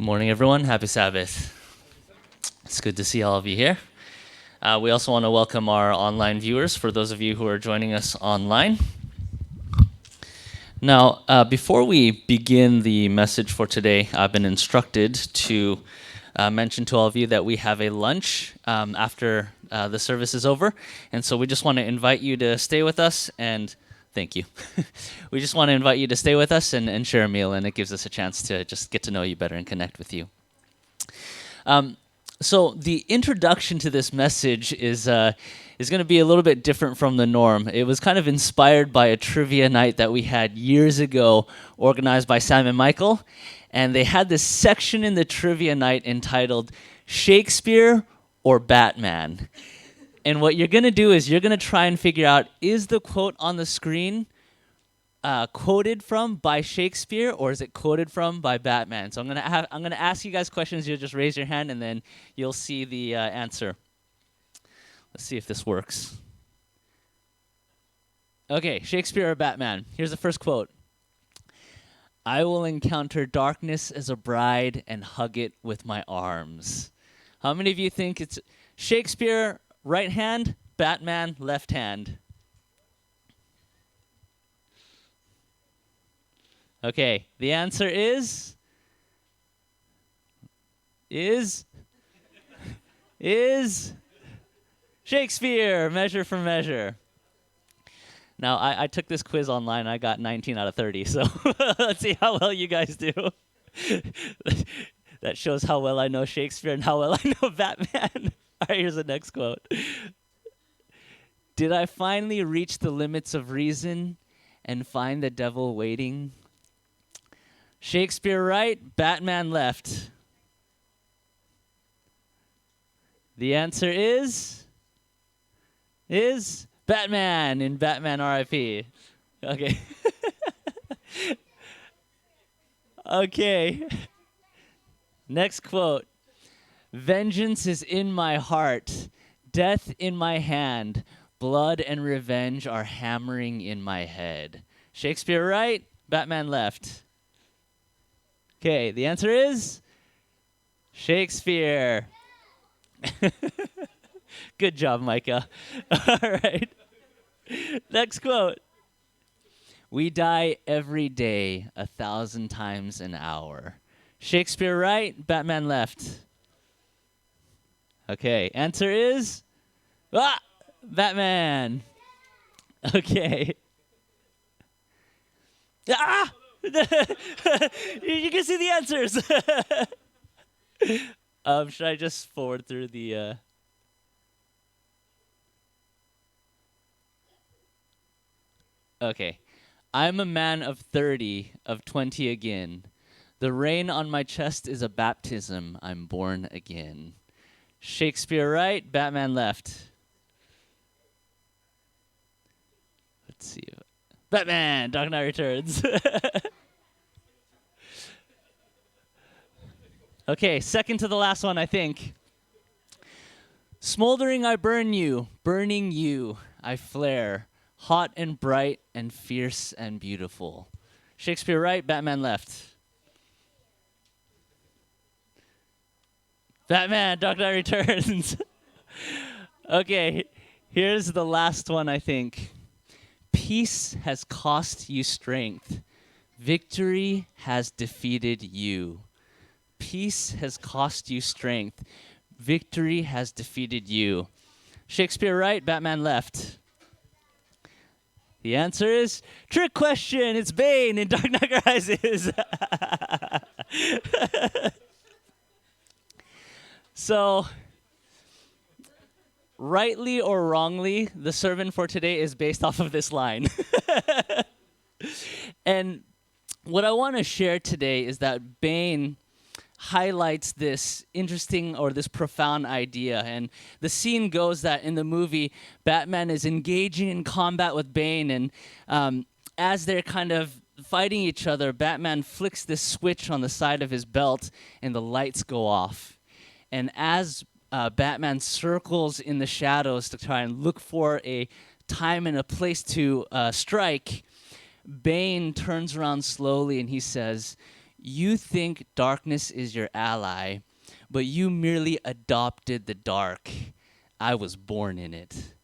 Good morning, everyone. Happy Sabbath. It's good to see all of you here. We also want to welcome our online viewers, for those of you who are joining us online. Now, before we begin the message for today, I've been instructed to mention to all of you that we have a lunch after the service is over. And so we just want to invite you to stay with us and thank you. We just want to invite you to stay with us and share a meal, and it gives us a chance to just get to know you better and connect with you. So the introduction to this message is going to be a little bit different from the norm. It was kind of inspired by a trivia night that we had years ago, organized by Sam and Michael, and they had this section in the trivia night entitled Shakespeare or Batman. And what you're going to do is you're going to try and figure out, is the quote on the screen quoted from by Shakespeare, or is it quoted from by Batman? So I'm going to ask you guys questions. You'll just raise your hand, and then you'll see the answer. Let's see if this works. Okay, Shakespeare or Batman? Here's the first quote. I will encounter darkness as a bride and hug it with my arms. How many of you think it's Shakespeare, right hand, Batman, left hand? Okay, the answer is Shakespeare, measure for measure. Now, I took this quiz online. I got 19 out of 30, so let's see how well you guys do. That shows how well I know Shakespeare and how well I know Batman. All right, here's the next quote. Did I finally reach the limits of reason and find the devil waiting? Shakespeare right, Batman left. The answer is Batman in Batman R.I.P. Okay. Okay. Next quote. Vengeance is in my heart, death in my hand, blood and revenge are hammering in my head. Shakespeare right, Batman left. Okay, the answer is Shakespeare. Good job, Micah. All right. Next quote. We die every day 1,000 times an hour. Shakespeare right, Batman left. Okay, answer is Batman. Okay. You can see the answers. Should I just forward through the... Okay. I'm a man of 30, of 20 again. The rain on my chest is a baptism. I'm born again. Shakespeare right, Batman left. Let's see. Batman, Dark Knight Returns. Okay, second to the last one, I think. Smoldering I burn you, burning you I flare, hot and bright and fierce and beautiful. Shakespeare right, Batman left. Batman, Dark Knight Returns. Okay, here's the last one, I think. Peace has cost you strength. Victory has defeated you. Peace has cost you strength. Victory has defeated you. Shakespeare right, Batman left. The answer is trick question. It's Bane in Dark Knight Rises. So, rightly or wrongly, the sermon for today is based off of this line. And what I want to share today is that Bane highlights this interesting or this profound idea. And the scene goes that in the movie, Batman is engaging in combat with Bane, and as they're kind of fighting each other, Batman flicks this switch on the side of his belt, and the lights go off. And as Batman circles in the shadows to try and look for a time and a place to strike, Bane turns around slowly and he says, You think darkness is your ally, but you merely adopted the dark. I was born in it.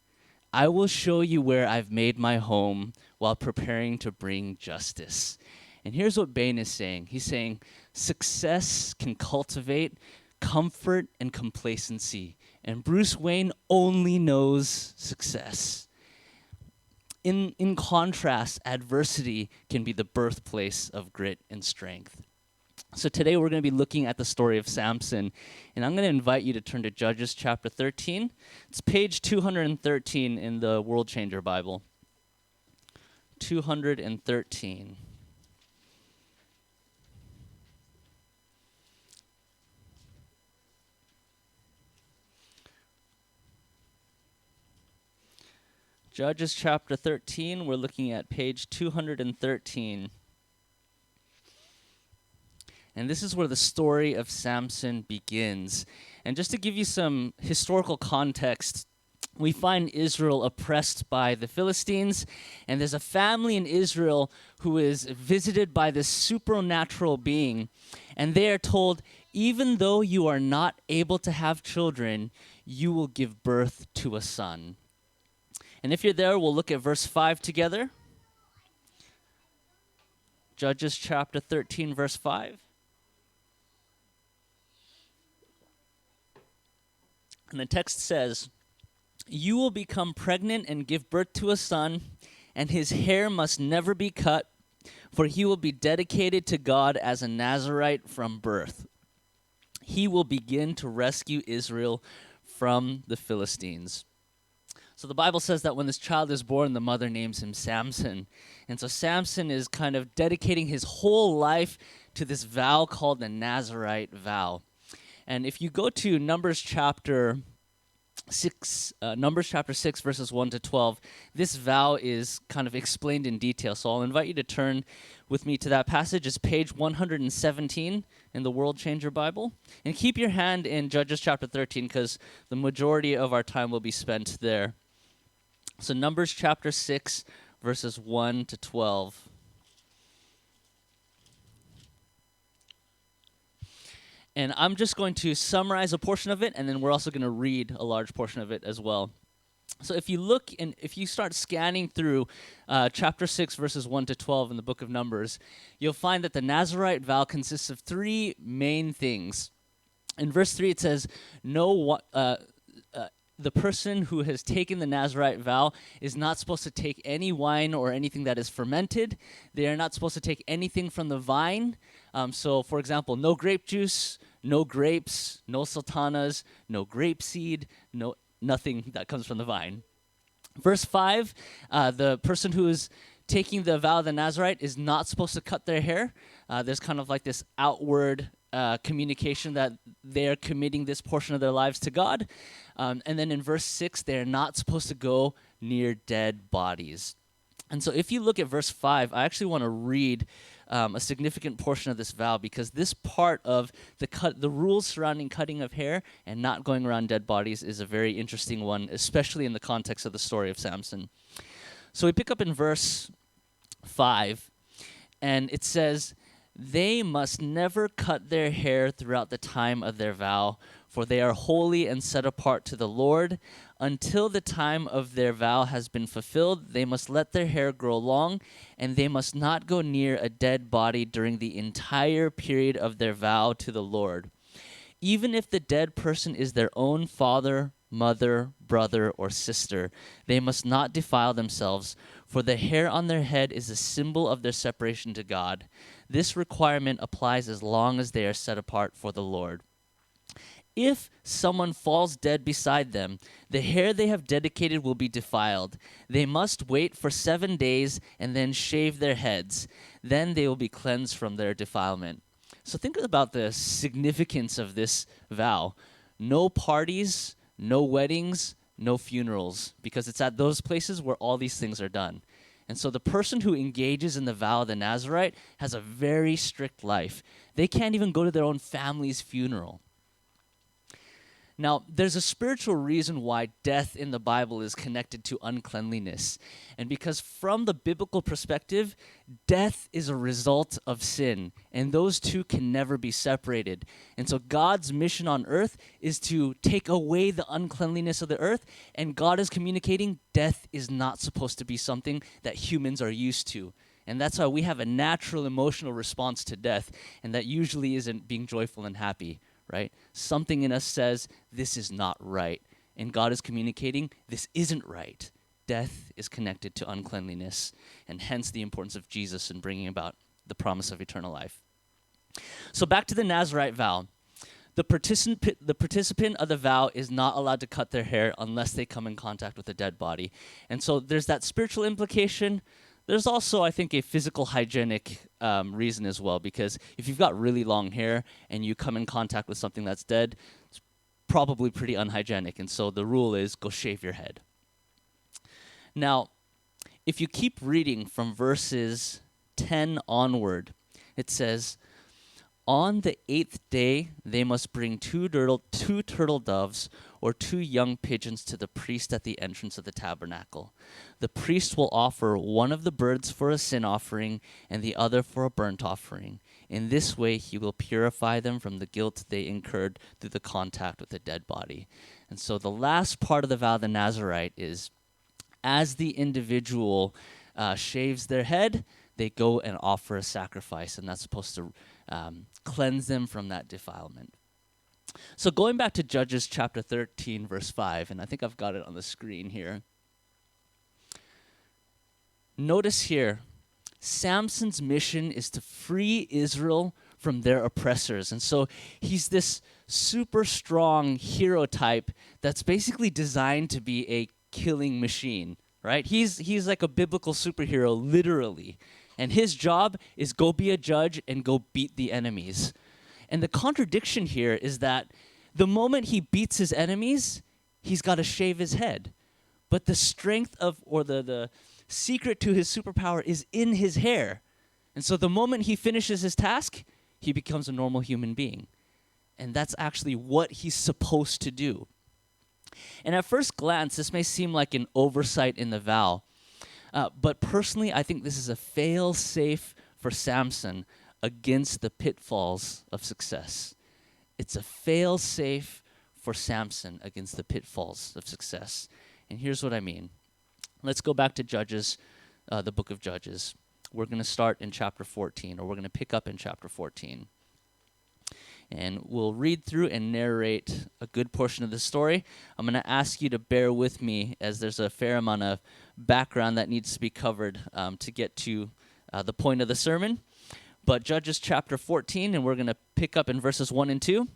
I will show you where I've made my home while preparing to bring justice. And here's what Bain is saying. He's saying success can cultivate comfort and complacency, and Bruce Wayne only knows success. In contrast, adversity can be the birthplace of grit and strength. So today we're going to be looking at the story of Samson, and I'm going to invite you to turn to Judges chapter 13. It's page 213 in the World Changer Bible. 213. Judges chapter 13, we're looking at page 213. And this is where the story of Samson begins. And just to give you some historical context, we find Israel oppressed by the Philistines, and there's a family in Israel who is visited by this supernatural being, and they are told, even though you are not able to have children, you will give birth to a son. And if you're there, we'll look at verse 5 together. Judges chapter 13, verse 5. And the text says, "You will become pregnant and give birth to a son, and his hair must never be cut, for he will be dedicated to God as a Nazirite from birth. He will begin to rescue Israel from the Philistines." So the Bible says that when this child is born, the mother names him Samson. And so Samson is kind of dedicating his whole life to this vow called the Nazirite vow. And if you go to Numbers chapter 6, verses 1 to 12, this vow is kind of explained in detail. So I'll invite you to turn with me to that passage. It's page 117 in the World Changer Bible. And keep your hand in Judges chapter 13 because the majority of our time will be spent there. So Numbers chapter 6, verses 1 to 12. And I'm just going to summarize a portion of it, and then we're also going to read a large portion of it as well. So if you look and if you start scanning through chapter 6, verses 1 to 12 in the book of Numbers, you'll find that the Nazirite vow consists of three main things. In verse 3, it says, the person who has taken the Nazirite vow is not supposed to take any wine or anything that is fermented. They are not supposed to take anything from the vine. So, for example, no grape juice, no grapes, no sultanas, no grapeseed, nothing that comes from the vine. Verse 5, the person who is taking the vow of the Nazirite is not supposed to cut their hair. There's kind of like this outward communication that they're committing this portion of their lives to God. And then in verse 6, they're not supposed to go near dead bodies. And so if you look at verse 5, I actually want to read a significant portion of this vow because this part of the rules surrounding cutting of hair and not going around dead bodies is a very interesting one, especially in the context of the story of Samson. So we pick up in verse 5, and it says, "They must never cut their hair throughout the time of their vow, for they are holy and set apart to the Lord. Until the time of their vow has been fulfilled, they must let their hair grow long, and they must not go near a dead body during the entire period of their vow to the Lord. Even if the dead person is their own father, mother, brother, or sister, they must not defile themselves, for the hair on their head is a symbol of their separation to God. This requirement applies as long as they are set apart for the Lord. If someone falls dead beside them, the hair they have dedicated will be defiled. They must wait for 7 days and then shave their heads. Then they will be cleansed from their defilement." So think about the significance of this vow. No parties, no weddings, no funerals, because it's at those places where all these things are done. And so the person who engages in the vow of the Nazirite has a very strict life. They can't even go to their own family's funeral. Now, there's a spiritual reason why death in the Bible is connected to uncleanliness. And because from the biblical perspective, death is a result of sin, and those two can never be separated. And so God's mission on earth is to take away the uncleanliness of the earth, and God is communicating death is not supposed to be something that humans are used to. And that's why we have a natural emotional response to death, and that usually isn't being joyful and happy. Right? Something in us says, this is not right. And God is communicating, this isn't right. Death is connected to uncleanliness, and hence the importance of Jesus in bringing about the promise of eternal life. So back to the Nazirite vow. The participant of the vow is not allowed to cut their hair unless they come in contact with a dead body. And so there's that spiritual implication. There's also, I think, a physical hygienic reason as well, because if you've got really long hair and you come in contact with something that's dead, it's probably pretty unhygienic. And so the rule is go shave your head. Now, if you keep reading from verses 10 onward, it says, on the 8th day, they must bring two turtle doves or 2 young pigeons to the priest at the entrance of the tabernacle. The priest will offer one of the birds for a sin offering and the other for a burnt offering. In this way, he will purify them from the guilt they incurred through the contact with a dead body. And so the last part of the vow of the Nazirite is, as the individual shaves their head, they go and offer a sacrifice, and that's supposed to cleanse them from that defilement. So going back to Judges chapter 13, verse 5, and I think I've got it on the screen here. Notice here, Samson's mission is to free Israel from their oppressors. And so he's this super strong hero type that's basically designed to be a killing machine, right? He's like a biblical superhero, literally. And his job is go be a judge and go beat the enemies. And the contradiction here is that the moment he beats his enemies, he's got to shave his head. But the strength of, or the secret to his superpower is in his hair. And so the moment he finishes his task, he becomes a normal human being. And that's actually what he's supposed to do. And at first glance, this may seem like an oversight in the vow. But personally, I think this is a fail-safe for Samson against the pitfalls of success. It's a fail-safe for Samson against the pitfalls of success. And here's what I mean. Let's go back to Judges, the book of Judges. We're going to start in chapter 14, or we're going to pick up in chapter 14. And we'll read through and narrate a good portion of the story. I'm going to ask you to bear with me as there's a fair amount of background that needs to be covered to get to the point of the sermon. But Judges chapter 14, and we're going to pick up in verses 1 and 2.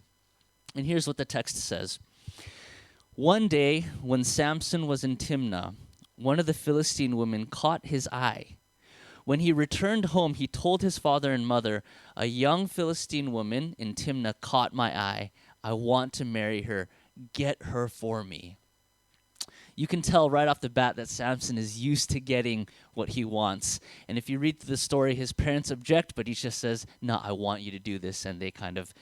And here's what the text says. One day, when Samson was in Timnah, one of the Philistine women caught his eye. When he returned home, he told his father and mother, a young Philistine woman in Timnah caught my eye. I want to marry her. Get her for me. You can tell right off the bat that Samson is used to getting what he wants. And if you read through the story, his parents object, but he just says, no, I want you to do this. And they kind of,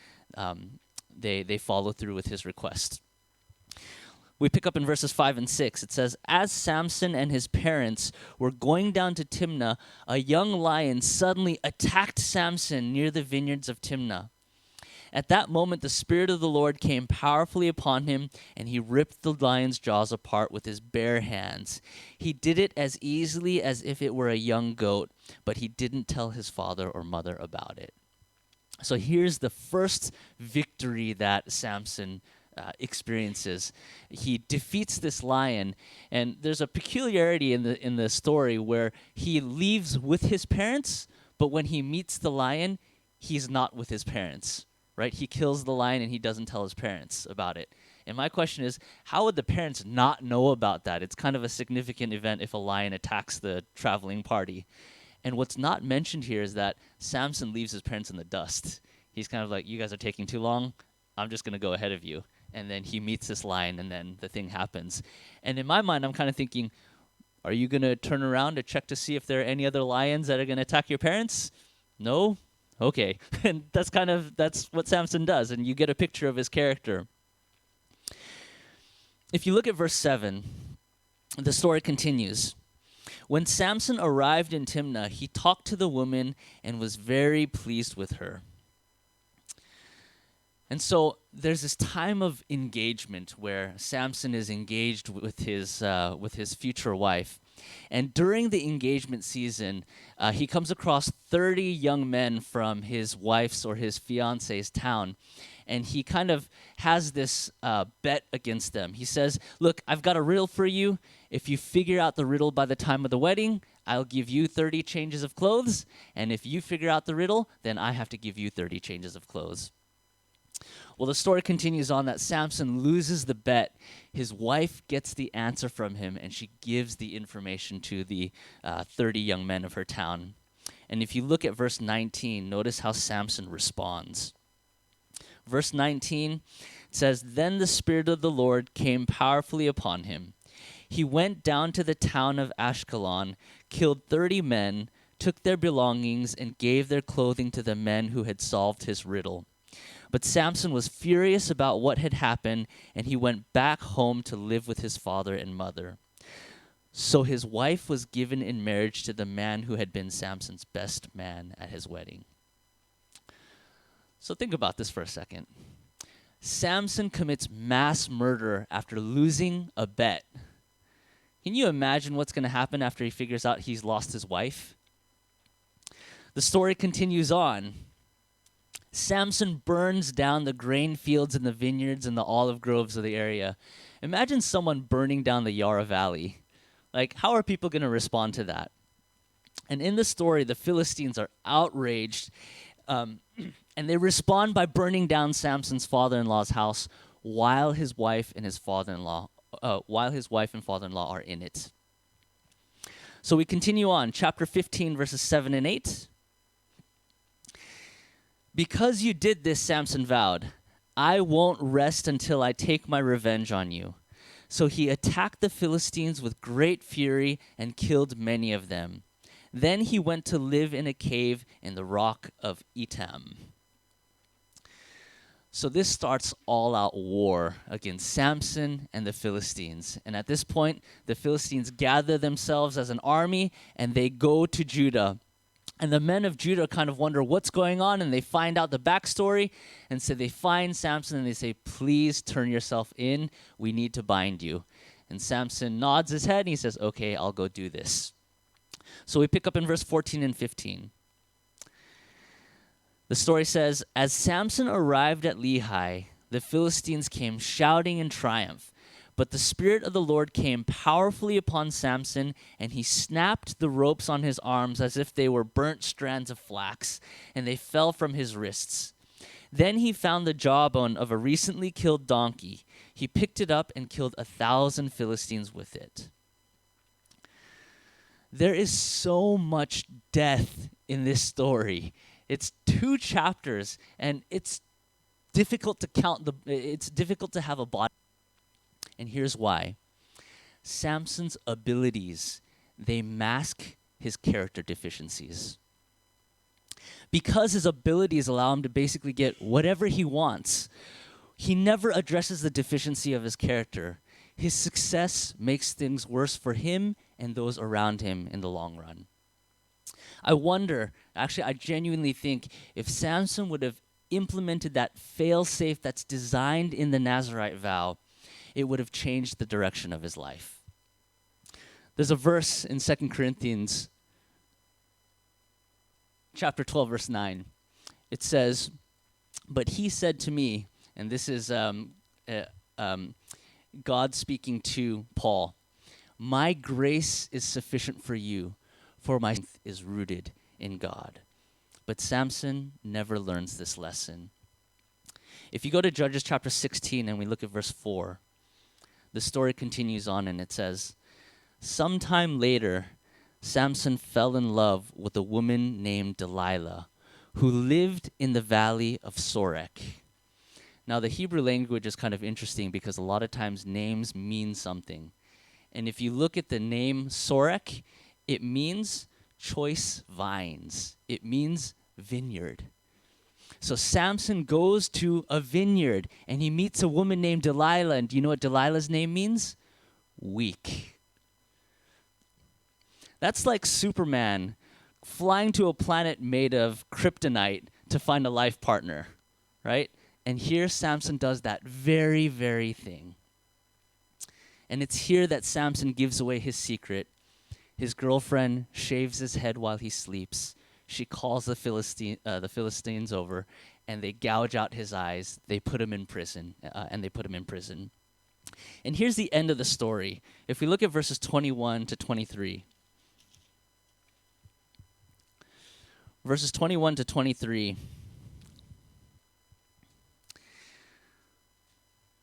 they follow through with his request. We pick up in verses 5 and 6. It says, as Samson and his parents were going down to Timnah, a young lion suddenly attacked Samson near the vineyards of Timnah. At that moment, the Spirit of the Lord came powerfully upon him, and he ripped the lion's jaws apart with his bare hands. He did it as easily as if it were a young goat, but he didn't tell his father or mother about it. So here's the first victory that Samson experiences. He defeats this lion, and there's a peculiarity in the story where he leaves with his parents, but when he meets the lion, he's not with his parents. Right? He kills the lion and he doesn't tell his parents about it. And my question is, how would the parents not know about that? It's kind of a significant event if a lion attacks the traveling party. And what's not mentioned here is that Samson leaves his parents in the dust. He's kind of like, you guys are taking too long. I'm just going to go ahead of you. And then he meets this lion, and then the thing happens. And in my mind, I'm kind of thinking, are you going to turn around to check to see if there are any other lions that are going to attack your parents? No? Okay. And that's what Samson does, and you get a picture of his character. if you look at verse 7, the story continues. When Samson arrived in Timnah, he talked to the woman and was very pleased with her. And so there's this time of engagement where Samson is engaged with his future wife. And during the engagement season, he comes across 30 young men from his wife's or his fiance's town. And he kind of has this bet against them. He says, look, I've got a riddle for you. If you figure out the riddle by the time of the wedding, I'll give you 30 changes of clothes. And if you figure out the riddle, then I have to give you 30 changes of clothes. Well, the story continues on that Samson loses the bet. His wife gets the answer from him, and she gives the information to the 30 young men of her town. And if you look at verse 19, notice how Samson responds. Verse 19 says, Then the Spirit of the Lord came powerfully upon him. He went down to the town of Ashkelon, killed 30 men, took their belongings, and gave their clothing to the men who had solved his riddle. But Samson was furious about what had happened, and he went back home to live with his father and mother. So his wife was given in marriage to the man who had been Samson's best man at his wedding. So think about this for a second. Samson commits mass murder after losing a bet. Can you imagine what's going to happen after he figures out he's lost his wife? The story continues on. Samson burns down the grain fields and the vineyards and the olive groves of the area. Imagine someone burning down the Yarra Valley. Like, how are people going to respond to that? And in the story, the Philistines are outraged, and they respond by burning down Samson's father-in-law's house while his wife and father-in-law are in it. So we continue on, chapter 15, verses 7 and 8. Because you did this, Samson vowed, I won't rest until I take my revenge on you. So he attacked the Philistines with great fury and killed many of them. Then he went to live in a cave in the rock of Etam. So this starts all-out war against Samson and the Philistines. And at this point, the Philistines gather themselves as an army, and they go to Judah. And the men of Judah kind of wonder what's going on, and they find out the backstory. And so they find Samson, and they say, please turn yourself in. We need to bind you. And Samson nods his head, and he says, okay, I'll go do this. So we pick up in verse 14 and 15. The story says, As Samson arrived at Lehi, the Philistines came shouting in triumph. But the Spirit of the Lord came powerfully upon Samson, and he snapped the ropes on his arms as if they were burnt strands of flax, and they fell from his wrists. Then he found the jawbone of a recently killed donkey. He picked it up and killed 1,000 Philistines with it. There is so much death in this story. It's 2 chapters, and it's difficult to count. It's difficult to have a body. And here's why. Samson's abilities, they mask his character deficiencies. Because his abilities allow him to basically get whatever he wants, he never addresses the deficiency of his character. His success makes things worse for him and those around him in the long run. I genuinely think if Samson would have implemented that fail-safe that's designed in the Nazirite vow, it would have changed the direction of his life. There's a verse in 2 Corinthians chapter 12, verse 9. It says, But he said to me, and this is God speaking to Paul, My grace is sufficient for you, for my strength is rooted in God. But Samson never learns this lesson. If you go to Judges chapter 16 and we look at verse 4, the story continues on and it says, Sometime later, Samson fell in love with a woman named Delilah, who lived in the valley of Sorek. Now, the Hebrew language is kind of interesting because a lot of times names mean something. And if you look at the name Sorek, it means choice vines. It means vineyard. So Samson goes to a vineyard and he meets a woman named Delilah. And do you know what Delilah's name means? Weak. That's like Superman flying to a planet made of kryptonite to find a life partner, right? And here Samson does that very, very thing. And it's here that Samson gives away his secret. His girlfriend shaves his head while he sleeps. She calls the Philistines over, and they gouge out his eyes. They put him in prison, and And here's the end of the story. If we look at verses 21 to 23. Verses 21 to 23.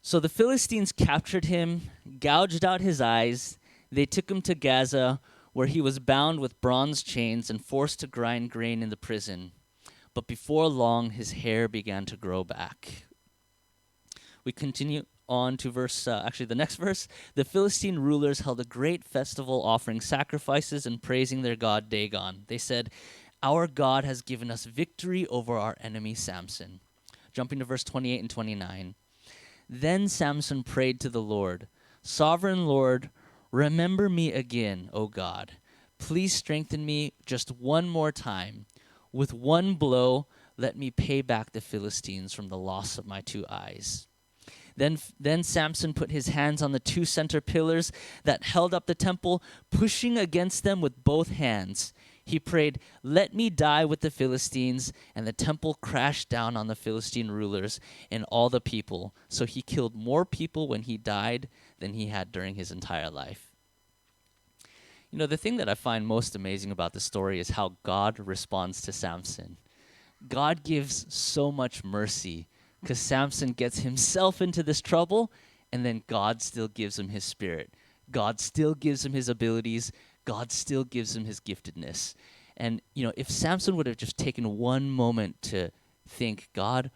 So the Philistines captured him, gouged out his eyes. They took him to Gaza, where he was bound with bronze chains and forced to grind grain in the prison. But before long, his hair began to grow back. We continue on to the next verse. The Philistine rulers held a great festival, offering sacrifices and praising their god Dagon. They said, "Our God has given us victory over our enemy Samson." Jumping to verse 28 and 29. Then Samson prayed to the Lord, "Sovereign Lord, remember me again, O God. Please strengthen me just one more time. With one blow, let me pay back the Philistines from the loss of my two eyes." Then Samson put his hands on the two center pillars that held up the temple, pushing against them with both hands. He prayed, "Let me die with the Philistines," and the temple crashed down on the Philistine rulers and all the people. So he killed more people when he died than he had during his entire life. You know, the thing that I find most amazing about the story is how God responds to Samson. God gives so much mercy because Samson gets himself into this trouble, and then God still gives him his spirit. God still gives him his abilities. God still gives him his giftedness. And, you know, if Samson would have just taken one moment to think, "God,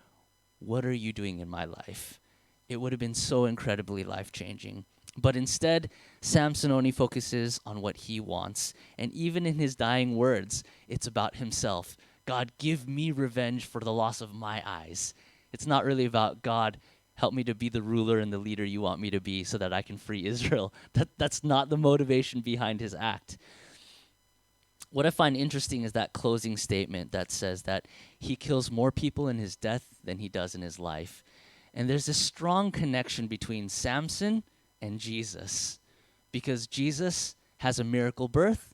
what are you doing in my life?" it would have been so incredibly life-changing. But instead, Samson only focuses on what he wants. And even in his dying words, it's about himself. "God, give me revenge for the loss of my eyes." It's not really about, "God, help me to be the ruler and the leader you want me to be so that I can free Israel." That's not the motivation behind his act. What I find interesting is that closing statement that says that he kills more people in his death than he does in his life. And there's a strong connection between Samson and Jesus, because Jesus has a miracle birth,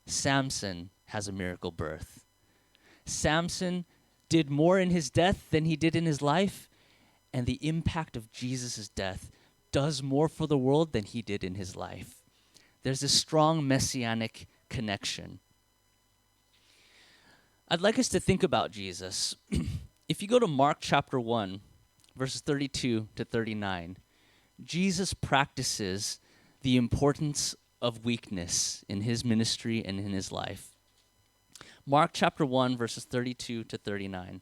Samson has a miracle birth. Samson did more in his death than he did in his life, and the impact of Jesus' death does more for the world than he did in his life. There's a strong messianic connection. I'd like us to think about Jesus. If you go to Mark chapter 1, verses 32 to 39, Jesus practices the importance of weakness in his ministry and in his life. Mark chapter 1, verses 32 to 39.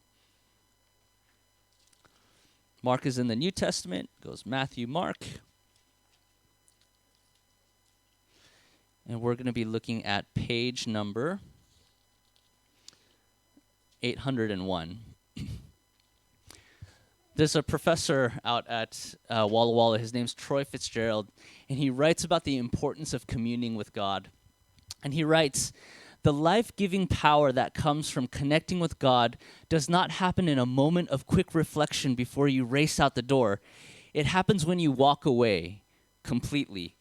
Mark is in the New Testament. Goes Matthew, Mark. And we're going to be looking at page number 801. There's a professor out at Walla Walla. His name's Troy Fitzgerald, and he writes about the importance of communing with God. And he writes, "The life-giving power that comes from connecting with God does not happen in a moment of quick reflection before you race out the door. It happens when you walk away completely.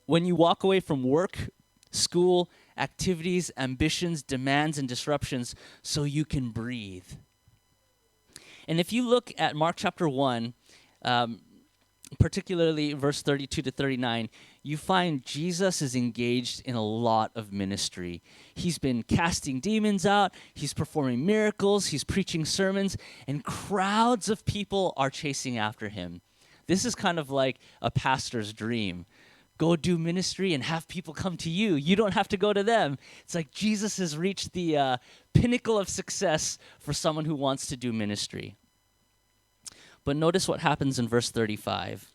When you walk away from work, school, activities, ambitions, demands, and disruptions so you can breathe." And if you look at Mark chapter 1, particularly verse 32 to 39, you find Jesus is engaged in a lot of ministry. He's been casting demons out, he's performing miracles, he's preaching sermons, and crowds of people are chasing after him. This is kind of like a pastor's dream. Go do ministry and have people come to you. You don't have to go to them. It's like Jesus has reached the pinnacle of success for someone who wants to do ministry. But notice what happens in verse 35.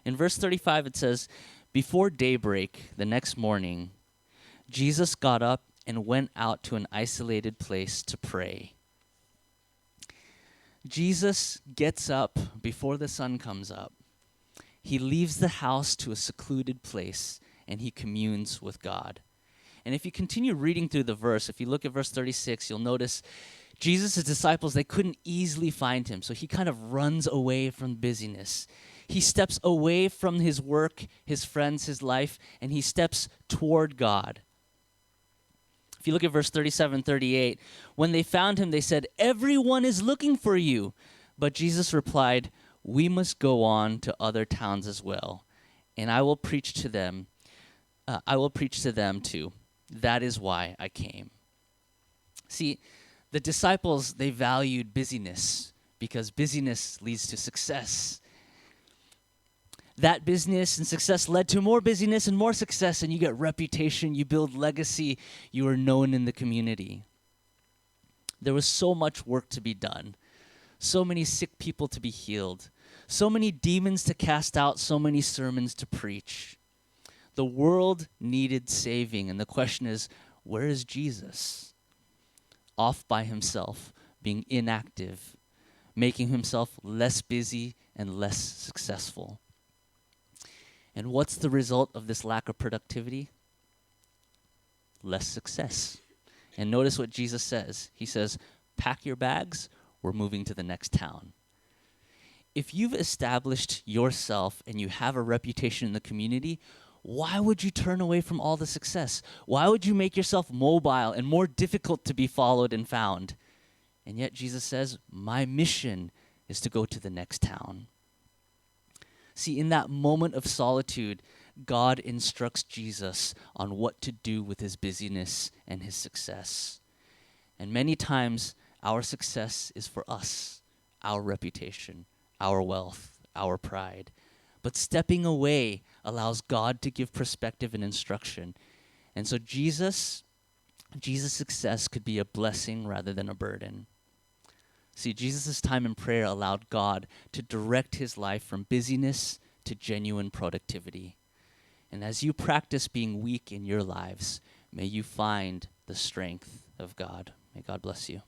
In verse 35 it says, "Before daybreak the next morning, Jesus got up and went out to an isolated place to pray." Jesus gets up before the sun comes up. He leaves the house to a secluded place, and he communes with God. And if you continue reading through the verse, if you look at verse 36, you'll notice Jesus' disciples, they couldn't easily find him. So he kind of runs away from busyness. He steps away from his work, his friends, his life, and he steps toward God. If you look at verse 37, 38, when they found him, they said, "Everyone is looking for you." But Jesus replied, "We must go on to other towns as well, and I will preach to them. I will preach to them too. That is why I came." See, the disciples, they valued busyness because busyness leads to success. That business and success led to more busyness and more success, and you get reputation, you build legacy, you are known in the community. There was so much work to be done, so many sick people to be healed, so many demons to cast out, so many sermons to preach. The world needed saving, and the question is, where is Jesus? Off by himself, being inactive, making himself less busy and less successful. And what's the result of this lack of productivity? Less success. And notice what Jesus says. He says, "Pack your bags, we're moving to the next town." If you've established yourself and you have a reputation in the community, why would you turn away from all the success? Why would you make yourself mobile and more difficult to be followed and found? And yet Jesus says, my mission is to go to the next town. See, in that moment of solitude, God instructs Jesus on what to do with his busyness and his success. And many times, our success is for us, our reputation, our wealth, our pride. But stepping away allows God to give perspective and instruction. And so Jesus' success could be a blessing rather than a burden. See, Jesus' time in prayer allowed God to direct his life from busyness to genuine productivity. And as you practice being weak in your lives, may you find the strength of God. May God bless you.